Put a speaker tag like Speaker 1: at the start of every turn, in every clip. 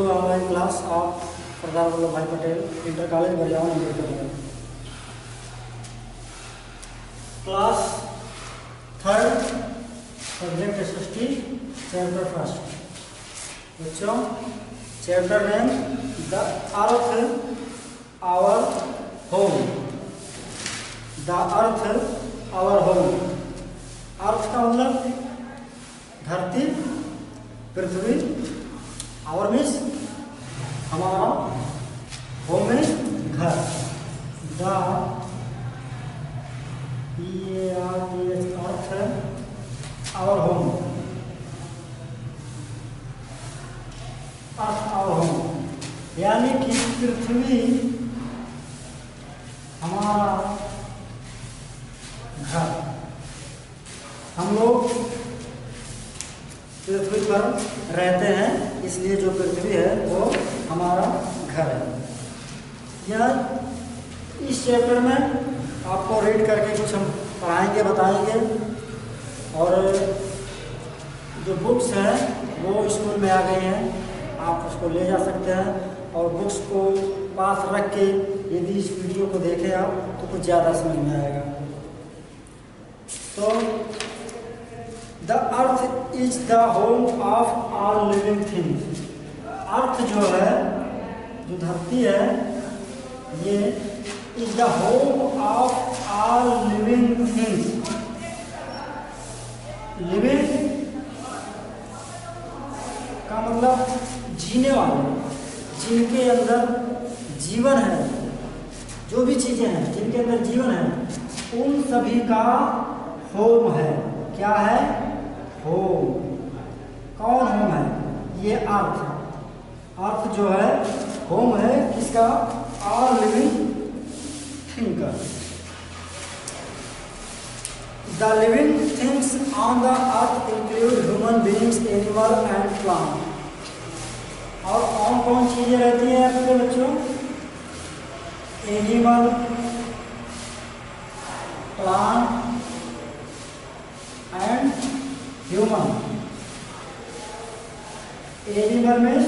Speaker 1: Online class of Sardar Vallabh Bhai Patel inter college Bariyav Ambedkar. Class third, subject SST, chapter first. बच्चों, chapter name the earth our home. The earth our home. Earth का मतलब धरती, पृथ्वी, our means हमारा, home means घर। The earth our home. Earth our home यानी कि पृथ्वी हमारा घर। हम लोग पृथ्वी पर रहते हैं, इसलिए जो पृथ्वी है वो हमारा घर है। यह इस चैप्टर में आपको रीड करके कुछ हम पढ़ाएंगे, बताएंगे। और जो बुक्स हैं वो स्कूल में आ गई हैं, आप उसको ले जा सकते हैं। और बुक्स को पास रख के यदि इस वीडियो को देखें आप तो कुछ ज़्यादा समझ में आएगा। तो the earth is the home of all living things. Earth जो है, जो धरती है, ये is the home of all living things. Living का मतलब जीने वाले, जिनके अंदर जीवन है, जो भी चीजें हैं जिनके अंदर जीवन है, उन सभी का होम है। क्या है? होम। कौन होम है? ये अर्थ। अर्थ जो है होम है किसका? ऑल लिविंग थिंग का। The living things on the earth include human beings, animal and plant. और कौन कौन चीजें रहती हैं आपके बच्चों? Animal, plant and human. Animal में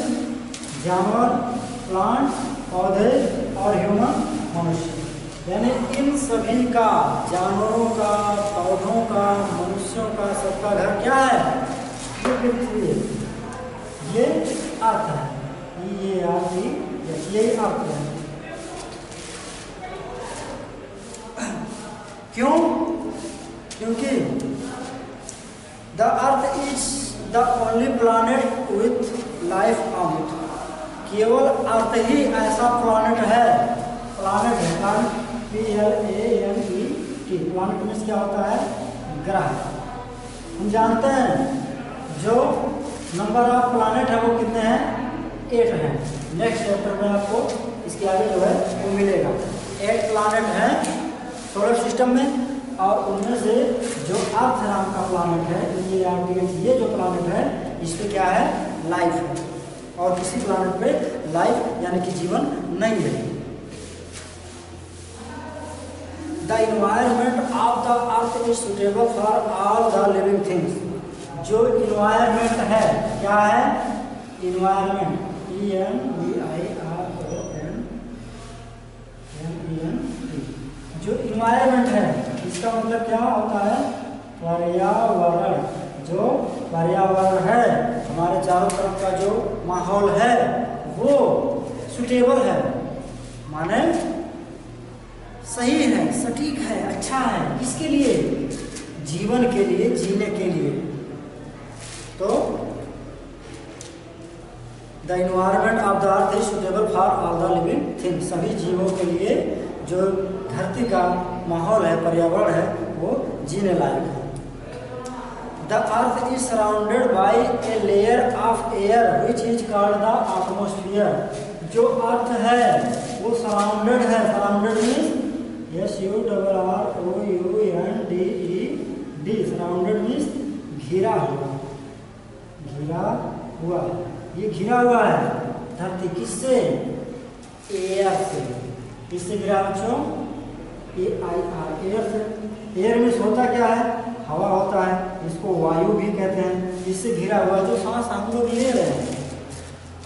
Speaker 1: जानवर, प्लांट पौधे, और ह्यूमन मनुष्य। यानी इन सभी का, जानवरों का, पौधों का, मनुष्यों का, सबका घर क्या है? ये पृथ्वी है, ये अर्थ है। ये अर्थ ही, यही अर्थ है। क्यों? क्योंकि the earth is the only planet with life on it. केवल अर्थ ही ऐसा प्लैनेट है। प्लैनेट है, प्लैनेट PLANET। प्लैनेट मीन्स क्या होता है? ग्रह। हम जानते हैं जो नंबर ऑफ प्लैनेट है वो कितने हैं? 8 हैं। नेक्स्ट चैप्टर में आपको इसके आगे जो है वो मिलेगा। 8 प्लैनेट हैं सोलर सिस्टम में, और उनमें से जो अर्थ नाम का प्लैनेट है, ये जो प्लैनेट है, इस पे क्या है? लाइफ है। और किसी प्लैनेट पे लाइफ यानी कि जीवन नहीं है। The environment of the earth is suitable for all the living things. जो इन्वायरमेंट है, क्या है? Environment, ENVIRONMENT। जो इन्वायरमेंट है इसका मतलब क्या होता है? पर्यावरण। जो पर्यावरण है, हमारे चारों तरफ का जो माहौल है वो सुटेबल है, माने सही है, सटीक है, अच्छा है। किसके लिए? जीवन के लिए, जीने के लिए। तो the environment of the earth is suitable for all the living things. सभी जीवों के लिए जो धरती का माहौल है, पर्यावरण है, वो जीने लायक है। The earth is surrounded by a layer of air which is called the atmosphere. जो अर्थ है वो सराउंडेड है। Surrounded means SURROUNDED। Surrounded means घिरा हुआ। घिरा हुआ, ये घिरा हुआ है धरती। किससे? एयर से। किससे घिरा बच्चों? AIR, एयर से। एयर मीन्स होता क्या है? हवा होता है, इसको वायु भी कहते हैं। इससे घिरा हुआ जो सांस हम लोग ले रहे हैं।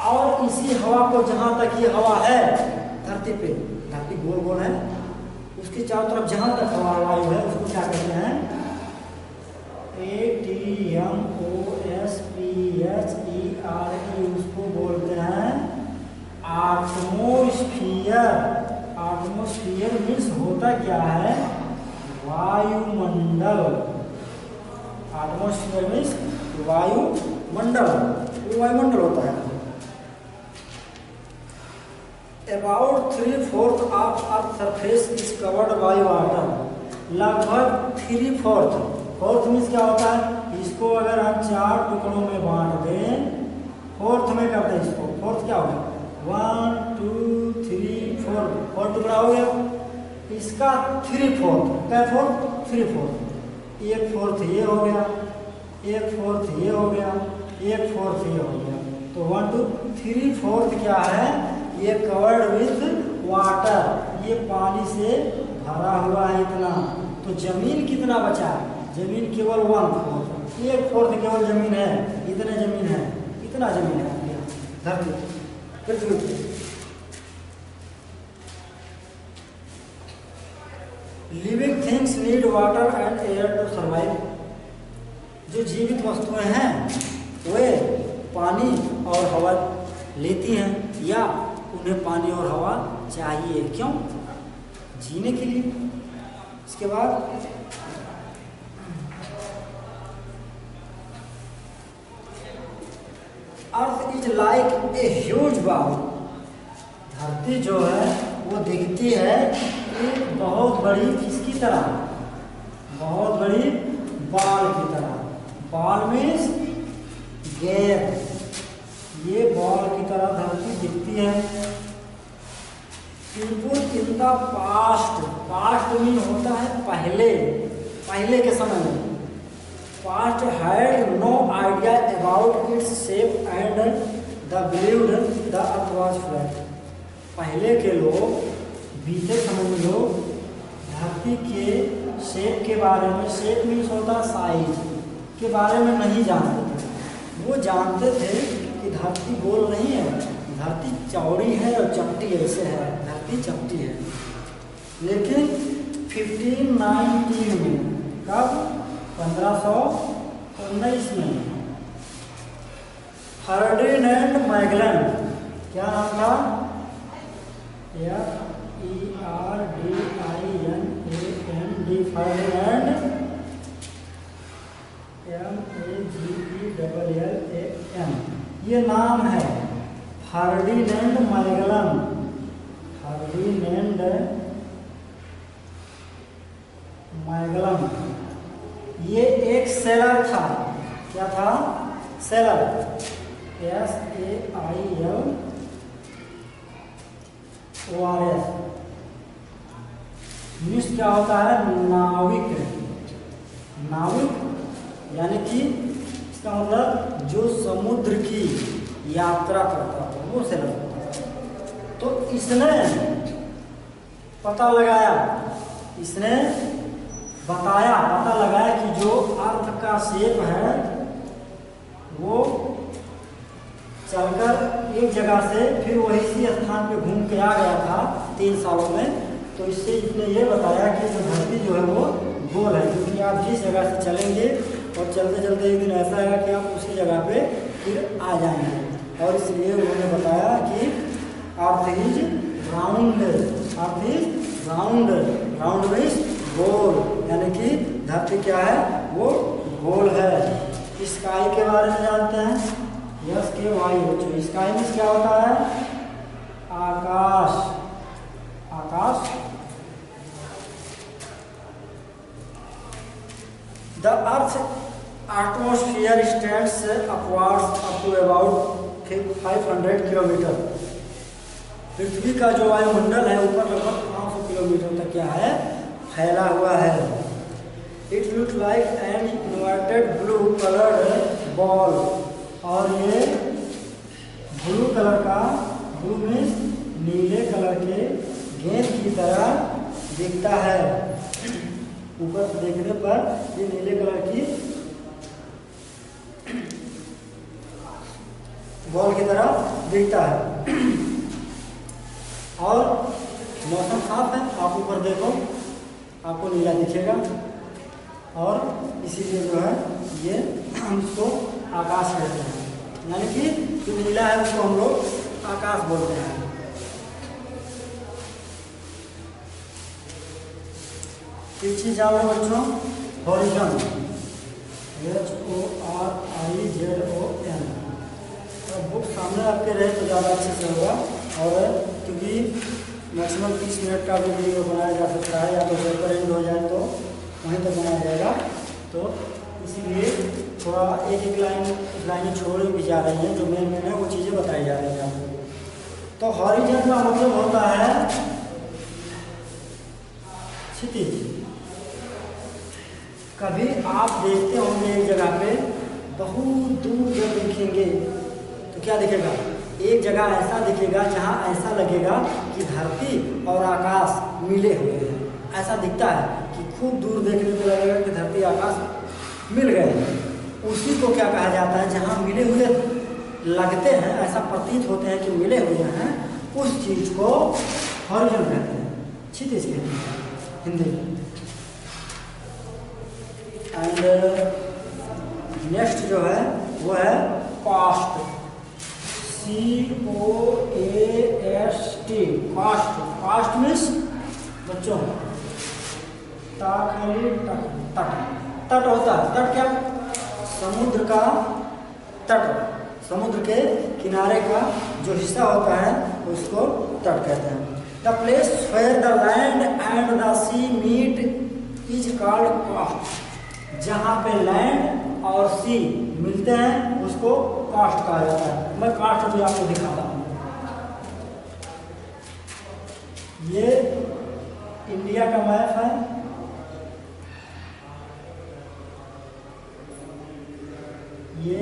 Speaker 1: और इसी हवा को जहाँ तक ये हवा है धरती पे, धरती गोल गोल है, उसके चारों तरफ जहाँ तक हवा वायु है उसको क्या कहते हैं? ATMOSPHERE, उसको बोलते हैं एटमॉस्फेयर। एटमॉस्फेयर मीन्स होता क्या है? वायुमंडल। एटमॉस्फेयर मीन्स वायुमंडल, वो वायुमंडल होता है। About 3/4 of Earth's surface is covered by water। लगभग 3/4, फोर्थ मीन्स क्या होता है? इसको अगर हम 4 टुकड़ों में बांट दें, फोर्थ में करते हैं इसको, फोर्थ क्या होगा? 1 2 3 4, 4 टुकड़ा हो गया। इसका 3/4, क्या फोर्थ? 3/4, 1/4 ये हो गया, 1/4 ये हो गया, 1/4 ये हो गया। तो 1 2 3/4 क्या है? ये कवर्ड विथ वाटर, ये पानी से भरा हुआ है इतना। तो जमीन कितना बचा? जमीन केवल 1/4, 1/4 केवल जमीन है, इतने जमीन है, इतना जमीन है धरती पृथ्वी पे। Living things need water and air to survive. जो जीवित वस्तुएं हैं वे पानी और हवा लेती हैं, या उन्हें पानी और हवा चाहिए, क्यों? जीने के लिए। इसके बाद earth is like a huge ball. धरती जो है वो दिखती है एक बहुत बड़ी, किसकी तरह? बहुत बड़ी बॉल की तरह। बॉल मीन्स गेंद, ये बॉल की तरह धरती दिखती है। People in the past, past mean होता है पहले, पहले के समय में। Past had no idea about its shape and the believed the earth was flat. पहले के लोग, बीते समय में लोग धरती के शेप के बारे में, शेप मीन्स होता है साइज, के बारे में नहीं जानते थे। वो जानते थे कि धरती गोल नहीं है, धरती चौड़ी है और चपटी ऐसे है, धरती चपटी है। लेकिन 1519 में, कब? 1519 में फर्डिनेंड मैगलन, क्या नाम था? FERDINAND, फर्डिनेंड MAGELLAN, ये नाम है फर्डिनेंड मैगलन। फर्डिनेंड मैगलन ये एक सेलर था। क्या था? Seller, SAILORS। मीन्स क्या होता है? नाविक। नाविक यानी कि इसका मतलब जो समुद्र की यात्रा करता था वो सेलर होता है। तो इसने पता लगाया, इसने बताया, पता लगाया कि जो अर्थ का शेप है वो चलकर एक जगह से फिर वही सी स्थान पे घूम के आ गया था 3 सालों में। तो इससे इसने ये बताया कि जो धरती जो है वो गोल है, क्योंकि आप जिस जगह से चलेंगे और चलते चलते एक दिन ऐसा है कि आप उसी जगह पे फिर आ जाएंगे। और इसलिए उन्होंने बताया कि earth is round, earth is round, round means गोल, यानी कि धरती क्या है? वो गोल है। स्काई के बारे में जानते हैं? यस के वाई बच्चों, स्काई मीन्स क्या होता है? आकाश, आकाश। The earth atmosphere stands upwards up to about 500 kilometre. पृथ्वी का जो वायुमंडल है ऊपर लगभग 500 किलोमीटर तक क्या है? फैला हुआ है। It look like an inverted blue coloured ball, और ये ब्लू कलर का, ब्लू मीन्स नीले कलर के गेंद की तरह दिखता है। ऊपर देखने पर ये नीले कलर की बॉल की तरह दिखता है। और मौसम साफ है, आप ऊपर देखो आपको नीला दिखेगा, और इसीलिए जो है ये हम इसको आकाश कहते हैं, यानी कि जो नीला है उसको हम लोग आकाश बोलते हैं। एक चीज जान लो बच्चों, हॉरिजॉन, HORIZON। तो बुक सामने आपके रहे तो ज़्यादा अच्छे से होगा, और क्योंकि मैक्सिमम 30 मिनट का भी वीडियो बनाया जा सकता है, या तो पेपर एंड हो जाए तो वहीं तक बनाया जाएगा, तो इसीलिए थोड़ा एक लाइन छोड़ भी जा रही हैं, जो मेन है वो चीज़ें बताई जा रही हैं आपको। तो हॉरिजॉन का मतलब होता है क्षितिज। कभी आप देखते होंगे एक जगह पे बहुत दूर जब देखेंगे तो क्या दिखेगा, एक जगह ऐसा दिखेगा जहाँ ऐसा लगेगा कि धरती और आकाश मिले हुए हैं, ऐसा दिखता है कि खूब दूर देखने पे लगेगा कि धरती आकाश मिल गए हैं। उसी को क्या कहा जाता है, जहाँ मिले हुए लगते हैं, ऐसा प्रतीत होते हैं कि मिले हुए हैं, उस चीज को हॉरिजॉन कहते हैं, क्षितिज कहते हैं हिंदी में। एंड नेक्स्ट जो है वो है coast, COAST, coast. Coast means बच्चों तट, तट होता है। तट क्या, समुद्र का तट, समुद्र के किनारे का जो हिस्सा होता है उसको तट कहते हैं। The place where the land and the sea meet is called coast. जहाँ पे लैंड और सी मिलते हैं उसको कास्ट कहा जाता है। मैं कास्ट भी आपको दिखाता हूँ। ये इंडिया का मैप है, ये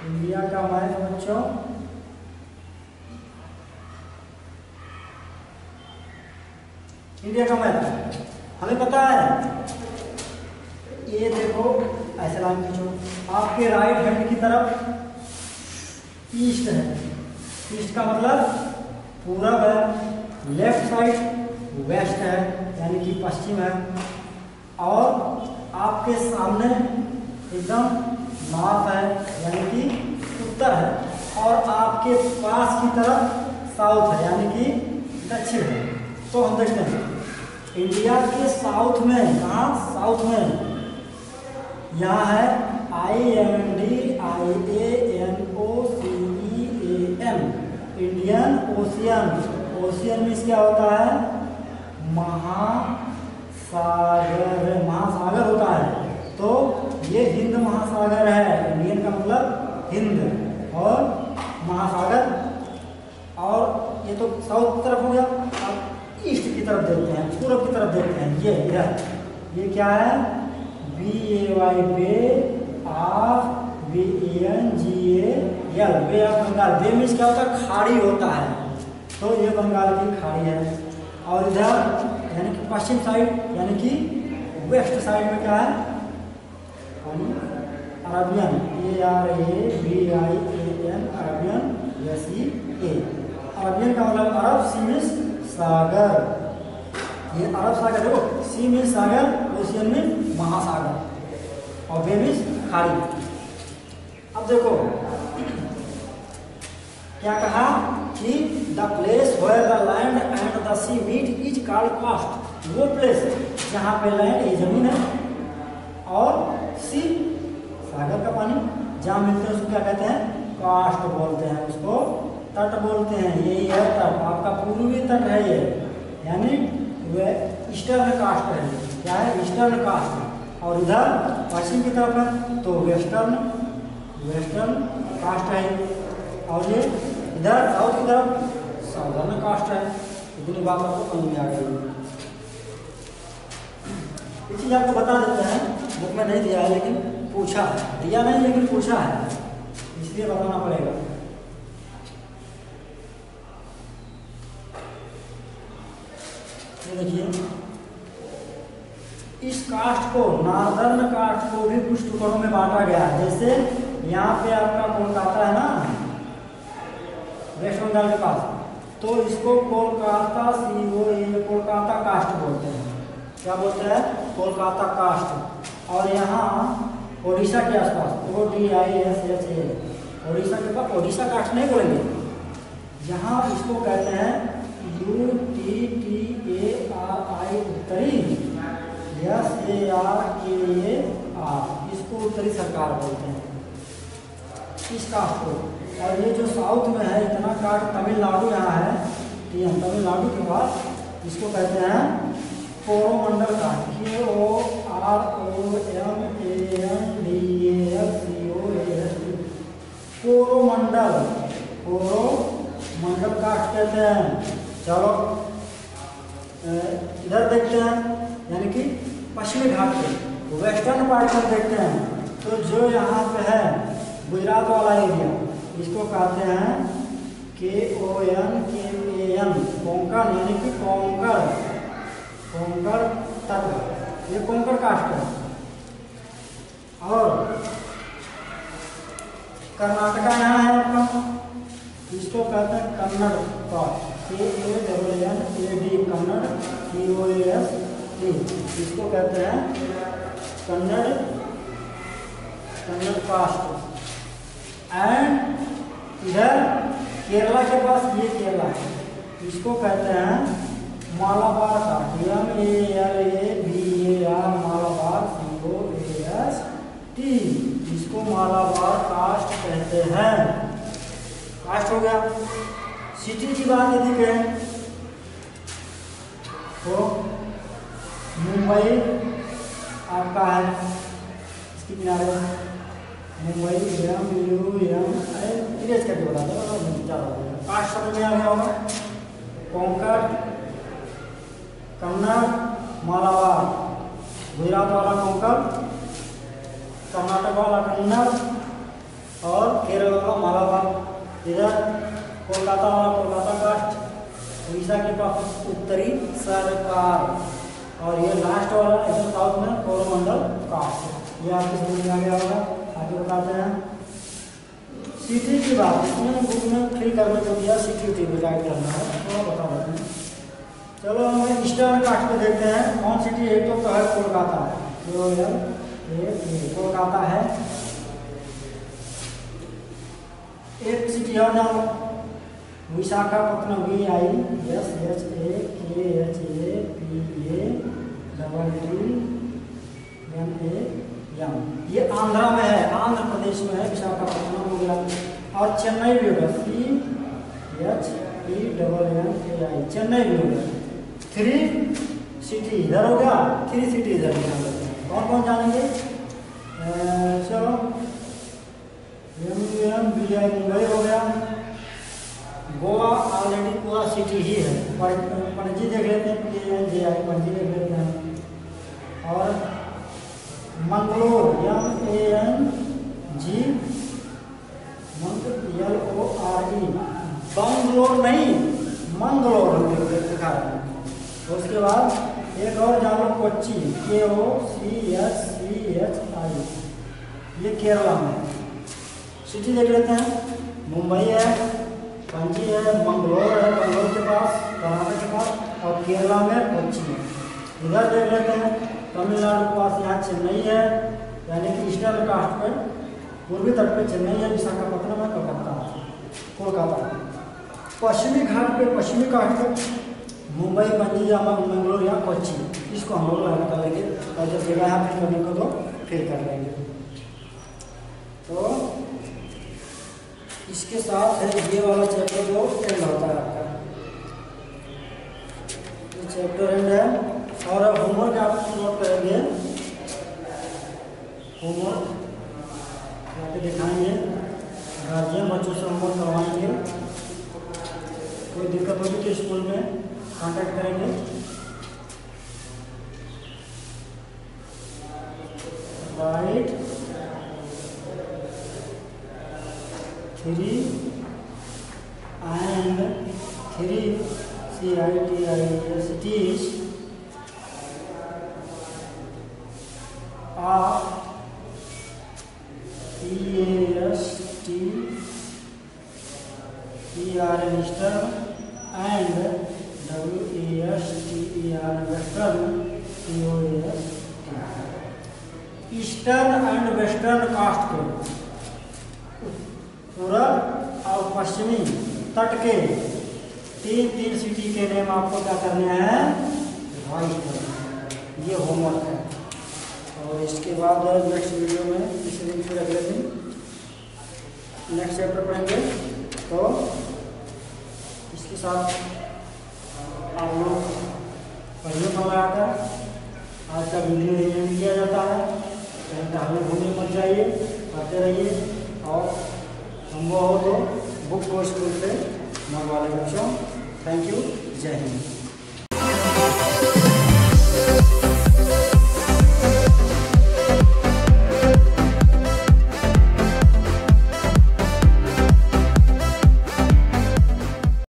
Speaker 1: इंडिया का मैप बच्चों, इंडिया का मैप हमें पता है। ये देखो ऐसे लाइन खींचो, आपके राइट हैंड की तरफ ईस्ट है, ईस्ट का मतलब पूरब है, लेफ्ट साइड वेस्ट है यानी कि पश्चिम है, और आपके सामने एकदम नॉर्थ है यानी कि उत्तर है, और आपके पास की तरफ साउथ है यानी कि दक्षिण है। तो हम देखते हैं इंडिया के साउथ में, कहाँ साउथ में, यहाँ है INDIANOCEAN, Indian ocean. Ocean means क्या होता है, महासागर, महासागर होता है। तो ये हिंद महासागर है, इंडियन का मतलब हिंद और महासागर, और ये तो साउथ तरफ हो गया। अब ईस्ट की तरफ देखते हैं, पूरब की तरफ देखते हैं, ये इधर, ये क्या है, BAY bay of BENGAL, bay of Bengal. Bay means क्या होता है, खाड़ी होता है, तो ये बंगाल की खाड़ी है। और इधर यानी कि पश्चिम साइड यानी कि वेस्ट साइड में क्या है, Arabian, ARABIAN, Arabian, SEA। Arabian का मतलब अरब, सी मीन्स सागर, ये अरब सागर देखो, सी मीन्स सागर, ओशियन में महासागर, और बे मीन्स खाड़ी। अब देखो क्या कहा कि the place where the land and the sea meet is called coast. वो प्लेस जहाँ पे लैंड, ये जमीन है, और सी सागर का पानी जहाँ मिलते हैं उसको क्या कहते हैं, कास्ट बोलते हैं, उसको तट बोलते हैं। यही है तट, आपका पूर्वी तट है ये, यानी वह ईस्टर्न कास्ट है। क्या है, ईस्टर्न कास्ट। और इधर पश्चिम की तरफ है तो वेस्टर्न कास्ट है, और ये इधर साउथ की तरफ साउदर्न कास्ट है। इतनी बात आपको समझ में आ गई। ये चीज़ आपको बता देते हैं, बुक में नहीं दिया है लेकिन पूछा है, दिया नहीं लेकिन पूछा है, इसलिए बताना पड़ेगा। ये देखिए, इस कास्ट को, नॉर्दर्न कास्ट को भी कुछ टुकड़ों में बांटा गया है। जैसे यहाँ पे आपका कोलकाता है ना, वेस्ट बंगाल के पास, तो इसको कोलकाता कोलकाता कास्ट बोलते हैं। क्या बोलते हैं? कोलकाता कास्ट। और यहाँ ओडिशा के आसपास ODISHA, ओडिशा के पास ओडिशा कास्ट नहीं बोलेंगे, यहाँ इसको कहते हैं UTTARI, उत्तरी SARKAR, इसको उत्तरी सरकार बोलते हैं इस कास्ट को। और ये जो साउथ में है इतना कास्ट, तमिलनाडु यहाँ है, तमिलनाडु के पास, इसको कहते हैं Coromandel coast, KOROMANDALCOAST, Coromandel coast कहते हैं। चलो इधर देखते हैं, यानी कि पश्चिमी घाट पे वेस्टर्न पार्ट में देखते हैं, तो जो यहाँ पे है गुजरात वाला एरिया, इसको कहते हैं KONKAN, कोंकण, यानी कि कोंकण तट, ये कोंकण कास्ट है। और कर्नाटका यहाँ है आपका, इसको कहते हैं Kannada coast, KANNAD, Kannada COAST, इसको कहते हैं कन्नड़ कास्ट। एंड इधर केरला के पास, ये केरला है, इसको कहते हैं Malabar coast, MALABAR, Malabar COAST, इसको मालाबार कास्ट कहते हैं। कास्ट हो गया। सिटी की बात यदि करें तो मुंबई आपका है इसके किनारे, मुंबई इरेज करके बता दो, कास्ट समझ में आ गया होगा। कोंकण, कन्नड़, मालाबार, गुजरात वाला कोंकण, कर्नाटक वाला कन्नड़ और केरल वाला मालाबार। इधर कोलकाता वाला कोलकाता कास्ट, उड़ीसा के पास उत्तरी सरकार, और ये लास्ट वाला इधर साउथ में कोरोमंडल कास्ट। ये आपको समझ में आ गया होगा। आगे बताते हैं सिटी की बात, इसमें बुक में फिल करने को दिया, सिटी में गाइड करना है, थोड़ा बता देते हैं। चलो हम ईस्टर्न कास्ट पे देखते हैं कौन सिटी है। तो है कोलकाता, कोलकाता है। एक सिटी और जानो, विशाखापट्टनम, VISAKHAPATTNAM, ये आंध्रा में है, आंध्र प्रदेश में है, विशाखापट्टनम हो गया। और चेन्नई भी होगा, CHENNAI, चेन्नई भी होगा। 3 सिटी इधर हो गया, 3 सिटी इधर निकाल लेते हैं। कौन कौन जानेंगे? चलो मुंबई हो गया। गोवा ऑलरेडी पूरा सिटी ही है, पणजी देख लेते हैं, पणजी देख लेते हैं। और मंगलोर, MANGLORE, बंगलोर नहीं, मंगलोर दिखा रहे हैं। उसके बाद एक और जानो, कोच्चि, KOCCHI, ये केरला में। सिटी देख लेते हैं, मुंबई है, पणजी है, मंगलोर है, मंगलोर के पास, कर्नाटक के पास, और केरला में कोच्चि है। इधर देख लेते हैं, तमिलनाडु के पास यहाँ चेन्नई है, यानी कि ईस्टर्न कास्ट पे पूर्वी तट पे चेन्नई है, विशाखापट्टनम है, कोलकाता। पश्चिमी घाट पे, पश्चिमी घाट पे मुंबई, पणजी, मंगलोर या कोच्चि, इसको हम लोग लगा लेंगे। और जब जगह यहाँ फिल करने को तो फिल कर लेंगे। तो इसके साथ है ये वाला चैप्टर जो एंड होता है आपका, ये चैप्टर एंड है। और होमवर्क आप नोट करेंगे, होमवर्क यहाँ दिखाएंगे, गार्जियन बच्चों से होमवर्क करवाएंगे। कोई दिक्कत होगी तो स्कूल में कांटेक्ट करेंगे। Right 3 and 3 cities of ERN eastern and WESTERN western POAS। Eastern and western coast के पूर्व और पश्चिमी तट के तीन तीन सिटी के नेम आपको क्या करने हैं, राइट करना है। ये होमवर्क है। और इसके बाद नेक्स्ट वीडियो में इस लिंक पर अगले दिन नेक्स्ट चैप्टर पढ़ेंगे। तो इसके साथ आप लोग पढ़िए मन लगाकर। आज का वीडियो एंड किया जाता है। कहीं टहलने घूमने मत जाइए, पढ़ते रहिए और संभव हो तो बुक को स्कूल से मंगवा लें बच्चों। Thank you. जय हिंद।